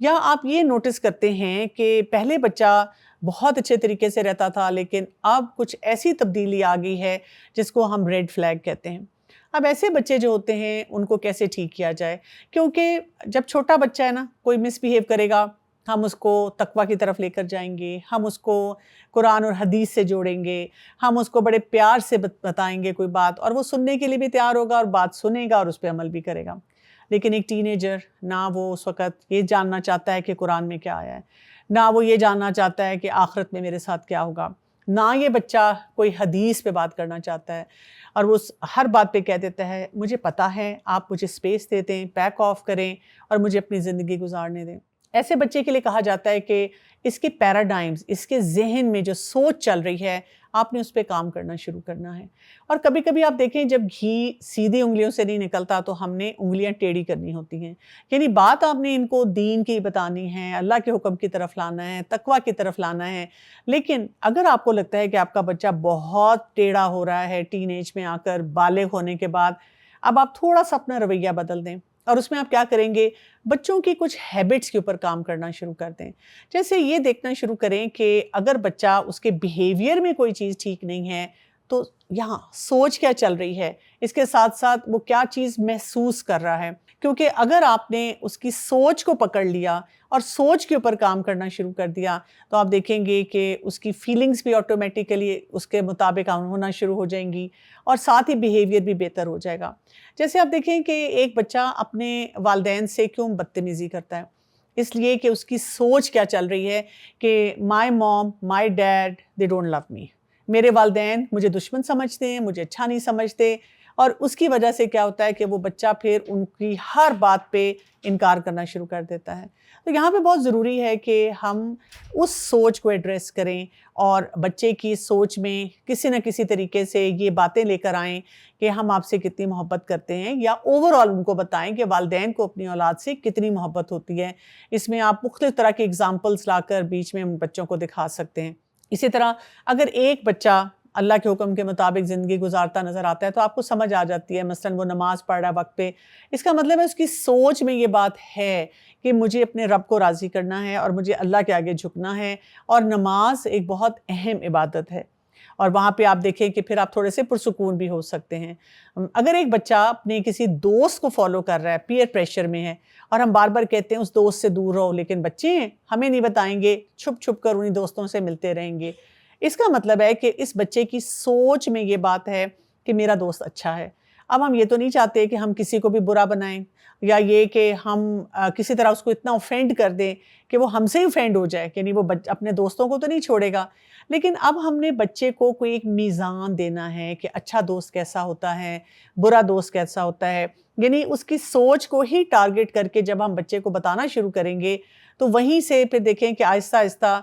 یا آپ یہ نوٹس کرتے ہیں کہ پہلے بچہ بہت اچھے طریقے سے رہتا تھا لیکن اب کچھ ایسی تبدیلی آ گئی ہے جس کو ہم ریڈ فلیگ کہتے ہیں. اب ایسے بچے جو ہوتے ہیں ان کو کیسے ٹھیک کیا جائے؟ کیونکہ جب چھوٹا بچہ ہے نا، کوئی مس بیہیو کرے گا، ہم اس کو تقویٰ کی طرف لے کر جائیں گے، ہم اس کو قرآن اور حدیث سے جوڑیں گے، ہم اس کو بڑے پیار سے بتائیں گے کوئی بات، اور وہ سننے کے لیے بھی تیار ہوگا اور بات سنے گا اور اس پہ عمل بھی کرے گا. لیکن ایک ٹین ایجر، نہ وہ اس وقت یہ جاننا چاہتا ہے کہ قرآن میں کیا آیا ہے، نہ وہ یہ جاننا چاہتا ہے کہ آخرت میں میرے ساتھ کیا ہوگا، نہ یہ بچہ کوئی حدیث پہ بات کرنا چاہتا ہے، اور وہ ہر بات پہ کہہ دیتا ہے مجھے پتہ ہے، آپ مجھے اسپیس دے دیں، بیک آف کریں اور مجھے اپنی زندگی گزارنے دیں. ایسے بچے کے لیے کہا جاتا ہے کہ اس کے پیراڈائمز، اس کے ذہن میں جو سوچ چل رہی ہے، آپ نے اس پہ کام کرنا شروع کرنا ہے. اور کبھی کبھی آپ دیکھیں جب گھی سیدھی انگلیوں سے نہیں نکلتا تو ہم نے انگلیاں ٹیڑھی کرنی ہوتی ہیں. یعنی بات آپ نے ان کو دین کی بتانی ہے، اللہ کے حکم کی طرف لانا ہے، تقویٰ کی طرف لانا ہے. لیکن اگر آپ کو لگتا ہے کہ آپ کا بچہ بہت ٹیڑھا ہو رہا ہے ٹین ایج میں آ کر، بالغ ہونے کے بعد، اب آپ تھوڑا سا اپنا رویہ بدل دیں. اور اس میں آپ کیا کریں گے؟ بچوں کی کچھ ہیبٹس کے اوپر کام کرنا شروع کر دیں. جیسے یہ دیکھنا شروع کریں کہ اگر بچہ اس کے بیہیویئر میں کوئی چیز ٹھیک نہیں ہے تو یہاں سوچ کیا چل رہی ہے، اس کے ساتھ ساتھ وہ کیا چیز محسوس کر رہا ہے. کیونکہ اگر آپ نے اس کی سوچ کو پکڑ لیا اور سوچ کے اوپر کام کرنا شروع کر دیا تو آپ دیکھیں گے کہ اس کی فیلنگز بھی آٹومیٹیکلی اس کے مطابق ہونا شروع ہو جائیں گی اور ساتھ ہی بیہیویئر بھی بہتر ہو جائے گا. جیسے آپ دیکھیں کہ ایک بچہ اپنے والدین سے کیوں بدتمیزی کرتا ہے؟ اس لیے کہ اس کی سوچ کیا چل رہی ہے کہ مائی موم، my dad, they don't love می. میرے والدین مجھے دشمن سمجھتے ہیں، مجھے اچھا نہیں سمجھتے، اور اس کی وجہ سے کیا ہوتا ہے کہ وہ بچہ پھر ان کی ہر بات پہ انکار کرنا شروع کر دیتا ہے. تو یہاں پہ بہت ضروری ہے کہ ہم اس سوچ کو ایڈریس کریں اور بچے کی سوچ میں کسی نہ کسی طریقے سے یہ باتیں لے کر آئیں کہ ہم آپ سے کتنی محبت کرتے ہیں، یا اوورآل ان کو بتائیں کہ والدین کو اپنی اولاد سے کتنی محبت ہوتی ہے. اس میں آپ مختلف طرح کے اگزامپلس لا کر بیچ میں بچوں کو دکھا سکتے ہیں. اسی طرح اگر ایک بچہ اللہ کے حکم کے مطابق زندگی گزارتا نظر آتا ہے تو آپ کو سمجھ آ جاتی ہے، مثلاً وہ نماز پڑھ رہا ہے وقت پہ، اس کا مطلب ہے اس کی سوچ میں یہ بات ہے کہ مجھے اپنے رب کو راضی کرنا ہے اور مجھے اللہ کے آگے جھکنا ہے، اور نماز ایک بہت اہم عبادت ہے. اور وہاں پہ آپ دیکھیں کہ پھر آپ تھوڑے سے پرسکون بھی ہو سکتے ہیں. اگر ایک بچہ اپنے کسی دوست کو فالو کر رہا ہے، پیئر پریشر میں ہے، اور ہم بار بار کہتے ہیں اس دوست سے دور رہو، لیکن بچے ہیں ہمیں نہیں بتائیں گے، چھپ چھپ کر انہیں دوستوں سے ملتے رہیں گے، اس کا مطلب ہے کہ اس بچے کی سوچ میں یہ بات ہے کہ میرا دوست اچھا ہے. اب ہم یہ تو نہیں چاہتے کہ ہم کسی کو بھی برا بنائیں، یا یہ کہ ہم کسی طرح اس کو اتنا اوفینڈ کر دیں کہ وہ ہم سے ہی اوفینڈ ہو جائے، یعنی وہ اپنے دوستوں کو تو نہیں چھوڑے گا. لیکن اب ہم نے بچے کو کوئی ایک میزان دینا ہے کہ اچھا دوست کیسا ہوتا ہے، برا دوست کیسا ہوتا ہے. یعنی اس کی سوچ کو ہی ٹارگٹ کر کے جب ہم بچے کو بتانا شروع کریں گے تو وہیں سے پھر دیکھیں کہ آہستہ آہستہ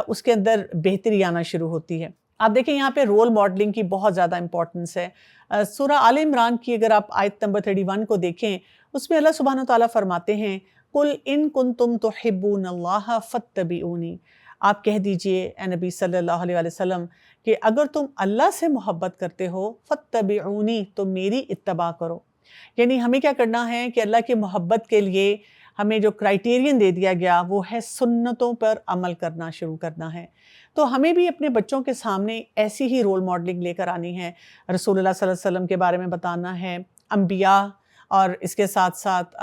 اس کے اندر بہتری آنا شروع ہوتی ہے. آپ دیکھیں یہاں پہ رول ماڈلنگ کی بہت زیادہ امپورٹنس ہے. سورہ آل عمران کی اگر آپ آیت نمبر 31 کو دیکھیں، اس میں اللہ سبحانہ وتعالیٰ فرماتے ہیں قُلْ إِن كُنتُمْ تُحِبُّونَ اللَّهَ فَاتَّبِعُونِی. آپ کہہ دیجئے اے نبی صلی اللہ علیہ وسلم کہ اگر تم اللہ سے محبت کرتے ہو فَاتَّبِعُونِی، تو میری اتباع کرو. یعنی ہمیں کیا کرنا ہے کہ اللہ کی محبت کے لیے ہمیں جو کرائیٹیرین دے دیا گیا وہ ہے سنتوں پر عمل کرنا شروع کرنا ہے. تو ہمیں بھی اپنے بچوں کے سامنے ایسی ہی رول ماڈلنگ لے کر آنی ہے. رسول اللہ صلی اللہ علیہ وسلم کے بارے میں بتانا ہے، انبیاء، اور اس کے ساتھ ساتھ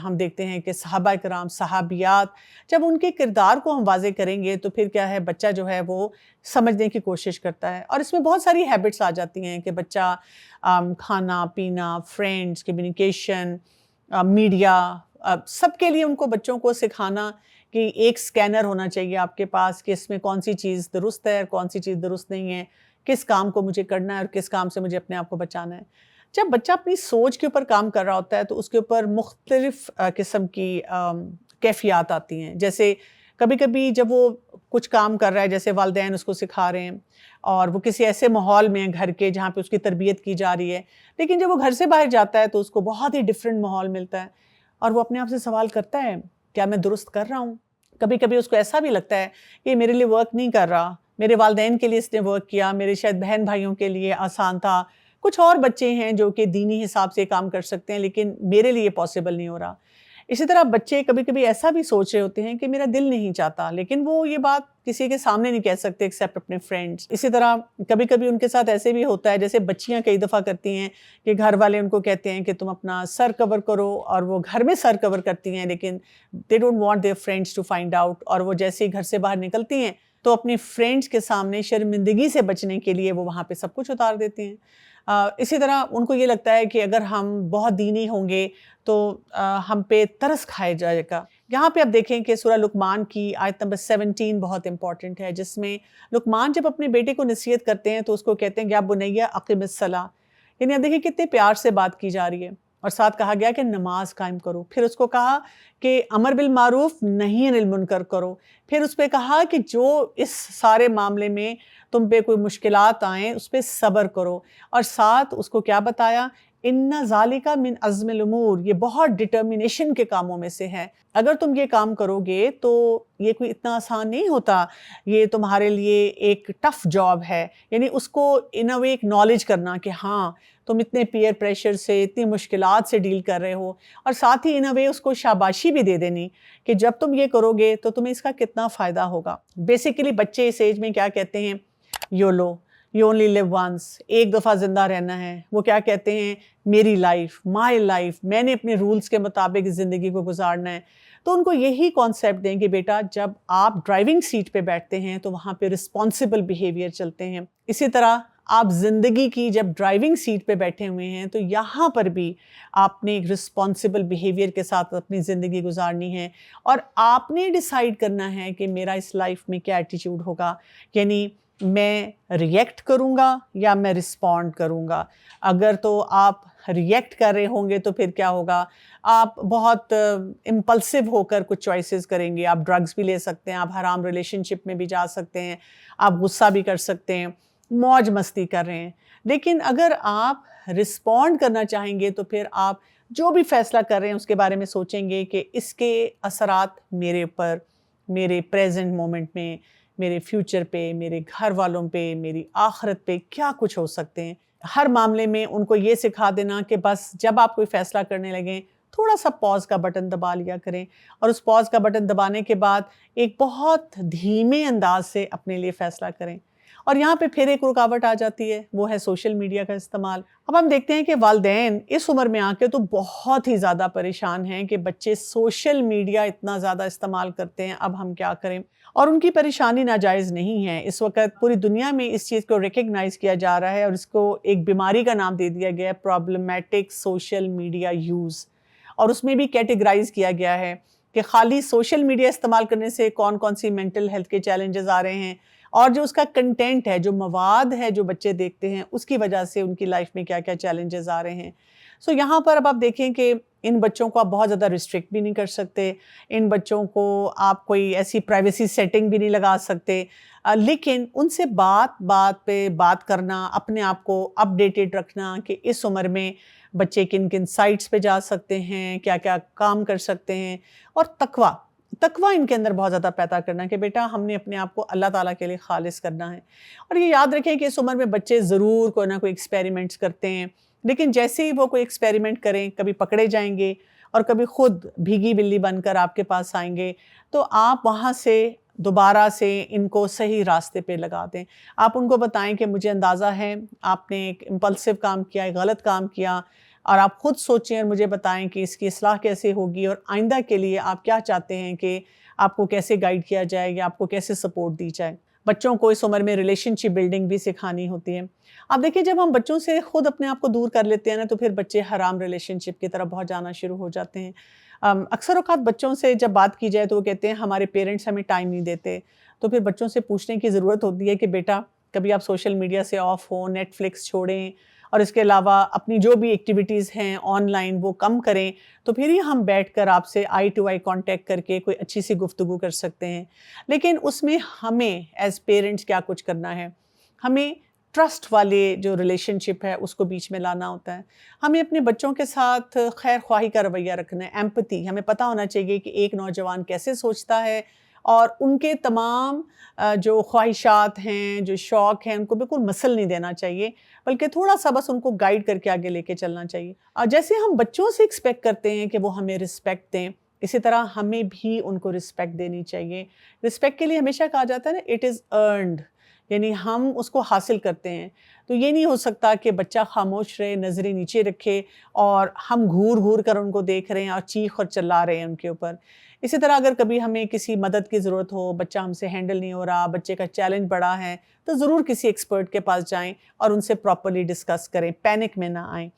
ہم دیکھتے ہیں کہ صحابہ کرام، صحابیات، جب ان کے کردار کو ہم واضح کریں گے تو پھر کیا ہے، بچہ جو ہے وہ سمجھنے کی کوشش کرتا ہے. اور اس میں بہت ساری ہیبٹس آ جاتی ہیں کہ بچہ کھانا پینا، فرینڈز، کمیونیکیشن، میڈیا، سب کے لیے ان کو بچوں کو سکھانا کہ ایک سکینر ہونا چاہیے آپ کے پاس کہ اس میں کون سی چیز درست ہے اور کون سی چیز درست نہیں ہے، کس کام کو مجھے کرنا ہے اور کس کام سے مجھے اپنے آپ کو بچانا ہے. جب بچہ اپنی سوچ کے اوپر کام کر رہا ہوتا ہے تو اس کے اوپر مختلف قسم کی کیفیات آتی ہیں. جیسے کبھی کبھی جب وہ کچھ کام کر رہا ہے، جیسے والدین اس کو سکھا رہے ہیں اور وہ کسی ایسے ماحول میں گھر کے جہاں پہ اس کی تربیت کی جا رہی ہے، لیکن جب وہ گھر سے باہر جاتا ہے تو اس کو بہت ہی ڈیفرنٹ ماحول ملتا ہے اور وہ اپنے آپ سے سوال کرتا ہے کیا میں درست کر رہا ہوں. کبھی کبھی اس کو ایسا بھی لگتا ہے کہ یہ میرے لیے ورک نہیں کر رہا، میرے والدین کے لیے اس نے ورک کیا، میرے شاید بہن بھائیوں کے لیے آسان تھا، کچھ اور بچے ہیں جو کہ دینی حساب سے کام کر سکتے ہیں لیکن میرے لیے پاسبل نہیں ہو رہا. اسی طرح بچے کبھی کبھی ایسا بھی سوچ رہے ہوتے ہیں کہ میرا دل نہیں چاہتا، لیکن وہ یہ بات کسی کے سامنے نہیں کہہ سکتے ایکسیپٹ اپنے فرینڈس۔ اسی طرح کبھی کبھی ان کے ساتھ ایسے بھی ہوتا ہے، جیسے بچیاں کئی دفعہ کرتی ہیں کہ گھر والے ان کو کہتے ہیں کہ تم اپنا سر کور کرو، اور وہ گھر میں سر کور کرتی ہیں، لیکن they don't want their friends to find out، اور وہ جیسے ہی گھر سے باہر نکلتی ہیں تو اپنی فرینڈس کے سامنے شرمندگی سے بچنے کے لیے وہ وہاں پہ سب کچھ اتار دیتی ہیں۔ اسی طرح ان کو یہ لگتا ہے کہ اگر ہم بہت دینی ہوں گے تو ہم پہ ترس کھائے جائے گا۔ یہاں پہ آپ دیکھیں کہ سورہ لقمان کی آیت نمبر 17 بہت امپورٹنٹ ہے، جس میں لقمان جب اپنے بیٹے کو نصیحت کرتے ہیں تو اس کو کہتے ہیں یا بنیہ اقم الصلاۃ، یعنی آپ دیکھیں کتنے پیار سے بات کی جا رہی ہے، اور ساتھ کہا گیا کہ نماز قائم کرو، پھر اس کو کہا کہ امر بالمعروف نہی عن المنکر کرو، پھر اس پہ کہا کہ جو اس سارے معاملے میں تم پہ کوئی مشکلات آئیں اس پہ صبر کرو، اور ساتھ اس کو کیا بتایا، ان ذالک من عزم الامور، یہ بہت ڈٹرمنیشن کے کاموں میں سے ہے، اگر تم یہ کام کرو گے تو یہ کوئی اتنا آسان نہیں ہوتا، یہ تمہارے لیے ایک ٹف جاب ہے، یعنی اس کو ان اے وے اکنالج کرنا کہ ہاں تم اتنے پیئر پریشر سے، اتنی مشکلات سے ڈیل کر رہے ہو، اور ساتھ ہی ان اے وے اس کو شاباشی بھی دے دینی کہ جب تم یہ کرو گے تو تمہیں اس کا کتنا فائدہ ہوگا۔ بیسیکلی بچے اس ایج میں کیا کہتے ہیں، YOLO, you only live once, ایک دفعہ زندہ رہنا ہے۔ وہ کیا کہتے ہیں، میری لائف، مائی لائف، میں نے اپنے رولز کے مطابق زندگی کو گزارنا ہے۔ تو ان کو یہی کانسیپٹ دیں کہ بیٹا جب آپ ڈرائیونگ سیٹ پہ بیٹھتے ہیں تو وہاں پہ رسپانسبل بیہیویئر چلتے ہیں، اسی طرح آپ زندگی کی جب ڈرائیونگ سیٹ پہ بیٹھے ہوئے ہیں تو یہاں پر بھی آپ نے ایک رسپانسبل بیہیویئر کے ساتھ اپنی زندگی گزارنی ہے، اور آپ نے ڈیسائیڈ کرنا ہے کہ میرا اس لائف میں کیا ایٹیچیوڈ ہوگا، یعنی میں ریئیکٹ کروں گا یا میں رسپونڈ کروں گا۔ اگر تو آپ ریئیکٹ کر رہے ہوں گے تو پھر کیا ہوگا، آپ بہت امپلسو ہو کر کچھ چوائسیز کریں گے، آپ ڈرگز بھی لے سکتے ہیں، آپ حرام ریلیشن شپ میں بھی جا سکتے ہیں، آپ غصہ بھی کر سکتے ہیں، موج مستی کر رہے ہیں۔ لیکن اگر آپ رسپونڈ کرنا چاہیں گے تو پھر آپ جو بھی فیصلہ کر رہے ہیں اس کے بارے میں سوچیں گے کہ اس کے اثرات میرے اوپر، میرے پریزنٹ مومنٹ میں، میرے فیوچر پہ، میرے گھر والوں پہ، میری آخرت پہ کیا کچھ ہو سکتے ہیں۔ ہر معاملے میں ان کو یہ سکھا دینا کہ بس جب آپ کوئی فیصلہ کرنے لگیں تھوڑا سا پاز کا بٹن دبا لیا کریں، اور اس پاز کا بٹن دبانے کے بعد ایک بہت دھیمے انداز سے اپنے لیے فیصلہ کریں۔ اور یہاں پہ پھر ایک رکاوٹ آ جاتی ہے، وہ ہے سوشل میڈیا کا استعمال۔ اب ہم دیکھتے ہیں کہ والدین اس عمر میں آ کے تو بہت ہی زیادہ پریشان ہیں کہ بچے سوشل میڈیا اتنا زیادہ استعمال کرتے ہیں، اب ہم کیا کریں؟ اور ان کی پریشانی ناجائز نہیں ہے۔ اس وقت پوری دنیا میں اس چیز کو ریکگنائز کیا جا رہا ہے، اور اس کو ایک بیماری کا نام دے دیا گیا ہے، پرابلمیٹک سوشل میڈیا یوز، اور اس میں بھی کیٹیگرائز کیا گیا ہے کہ خالی سوشل میڈیا استعمال کرنے سے کون کون سی مینٹل ہیلتھ کے چیلنجز آ رہے ہیں، اور جو اس کا کنٹینٹ ہے، جو مواد ہے جو بچے دیکھتے ہیں، اس کی وجہ سے ان کی لائف میں کیا کیا چیلنجز آ رہے ہیں۔ سو یہاں پر اب آپ دیکھیں کہ ان بچوں کو آپ بہت زیادہ ریسٹرکٹ بھی نہیں کر سکتے، ان بچوں کو آپ کوئی ایسی پرائیویسی سیٹنگ بھی نہیں لگا سکتے، لیکن ان سے بات پہ بات کرنا، اپنے آپ کو اپ ڈیٹڈ رکھنا کہ اس عمر میں بچے کن کن سائٹس پہ جا سکتے ہیں، کیا کیا کام کر سکتے ہیں، اور تقویٰ ان کے اندر بہت زیادہ پیدا کرنا کہ بیٹا ہم نے اپنے آپ کو اللہ تعالیٰ کے لیے خالص کرنا ہے۔ اور یہ یاد رکھیں کہ اس عمر میں بچے ضرور کوئی نہ کوئی ایکسپیریمنٹس کرتے ہیں، لیکن جیسے ہی وہ کوئی ایکسپیریمنٹ کریں، کبھی پکڑے جائیں گے اور کبھی خود بھیگی بلی بن کر آپ کے پاس آئیں گے، تو آپ وہاں سے دوبارہ سے ان کو صحیح راستے پہ لگا دیں۔ آپ ان کو بتائیں کہ مجھے اندازہ ہے آپ نے ایک امپلسو کام کیا، ایک غلط کام کیا، اور آپ خود سوچیں اور مجھے بتائیں کہ اس کی اصلاح کیسے ہوگی، اور آئندہ کے لیے آپ کیا چاہتے ہیں کہ آپ کو کیسے گائیڈ کیا جائے یا آپ کو کیسے سپورٹ دی جائے۔ بچوں کو اس عمر میں ریلیشن شپ بلڈنگ بھی سکھانی ہوتی ہے۔ آپ دیکھیں جب ہم بچوں سے خود اپنے آپ کو دور کر لیتے ہیں نا تو پھر بچے حرام ریلیشن شپ کی طرف بہت جانا شروع ہو جاتے ہیں۔ اکثر اوقات بچوں سے جب بات کی جائے تو وہ کہتے ہیں ہمارے پیرنٹس ہمیں ٹائم نہیں دیتے، تو پھر بچوں سے پوچھنے کی ضرورت ہوتی ہے کہ بیٹا کبھی آپ سوشل میڈیا سے آف ہوں، نیٹ فلکس چھوڑیں، اور اس کے علاوہ اپنی جو بھی ایکٹیویٹیز ہیں آن لائن وہ کم کریں، تو پھر ہی ہم بیٹھ کر آپ سے آئی ٹو آئی کانٹیکٹ کر کے کوئی اچھی سی گفتگو کر سکتے ہیں۔ لیکن اس میں ہمیں ایز پیرنٹس کیا کچھ کرنا ہے، ہمیں ٹرسٹ والے جو ریلیشن شپ ہے اس کو بیچ میں لانا ہوتا ہے۔ ہمیں اپنے بچوں کے ساتھ خیر خواہی کا رویہ رکھنا ہے، ایمپتھی، ہمیں پتہ ہونا چاہیے کہ ایک نوجوان کیسے سوچتا ہے اور ان کے تمام جو خواہشات ہیں، جو شوق ہیں، ان کو بالکل مسل نہیں دینا چاہیے، بلکہ تھوڑا سا بس ان کو گائیڈ کر کے آگے لے کے چلنا چاہیے. اور جیسے ہم بچوں سے ایکسپیکٹ کرتے ہیں کہ وہ ہمیں رسپیکٹ دیں، اسی طرح ہمیں بھی ان کو رسپیکٹ دینی چاہیے. رسپیکٹ کے لیے ہمیشہ کہا جاتا ہے نا اٹ از ارنڈ، یعنی ہم اس کو حاصل کرتے ہیں. تو یہ نہیں ہو سکتا کہ بچہ خاموش رہے، نظریں نیچے رکھے اور ہم گھور گھور کر ان کو دیکھ رہے ہیں اور چیخ اور چلا رہے ہیں ان کے اوپر. اسی طرح اگر کبھی ہمیں کسی مدد کی ضرورت ہو، بچہ ہم سے ہینڈل نہیں ہو رہا، بچے کا چیلنج بڑا ہے، تو ضرور کسی ایکسپرٹ کے پاس جائیں اور ان سے پراپرلی ڈسکس کریں، پینک میں نہ آئیں.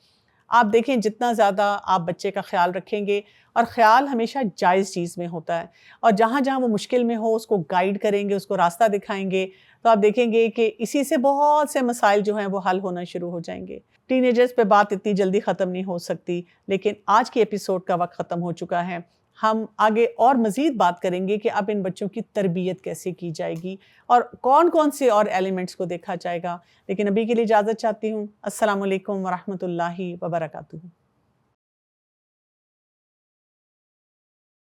آپ دیکھیں جتنا زیادہ آپ بچے کا خیال رکھیں گے، اور خیال ہمیشہ جائز چیز میں ہوتا ہے، اور جہاں جہاں وہ مشکل میں ہو اس کو گائیڈ کریں گے، اس کو راستہ دکھائیں گے، تو آپ دیکھیں گے کہ اسی سے بہت سے مسائل جو ہیں وہ حل ہونا شروع ہو جائیں گے. ٹین ایجرز پہ بات اتنی جلدی ختم نہیں ہو سکتی، لیکن آج کی ایپیسوڈ کا وقت ختم ہو چکا ہے. ہم آگے اور مزید بات کریں گے کہ اب ان بچوں کی تربیت کیسے کی جائے گی اور کون کون سے اور ایلیمنٹس کو دیکھا جائے گا. لیکن ابھی کے لیے اجازت چاہتی ہوں. السلام علیکم ورحمۃ اللہ وبرکاتہ.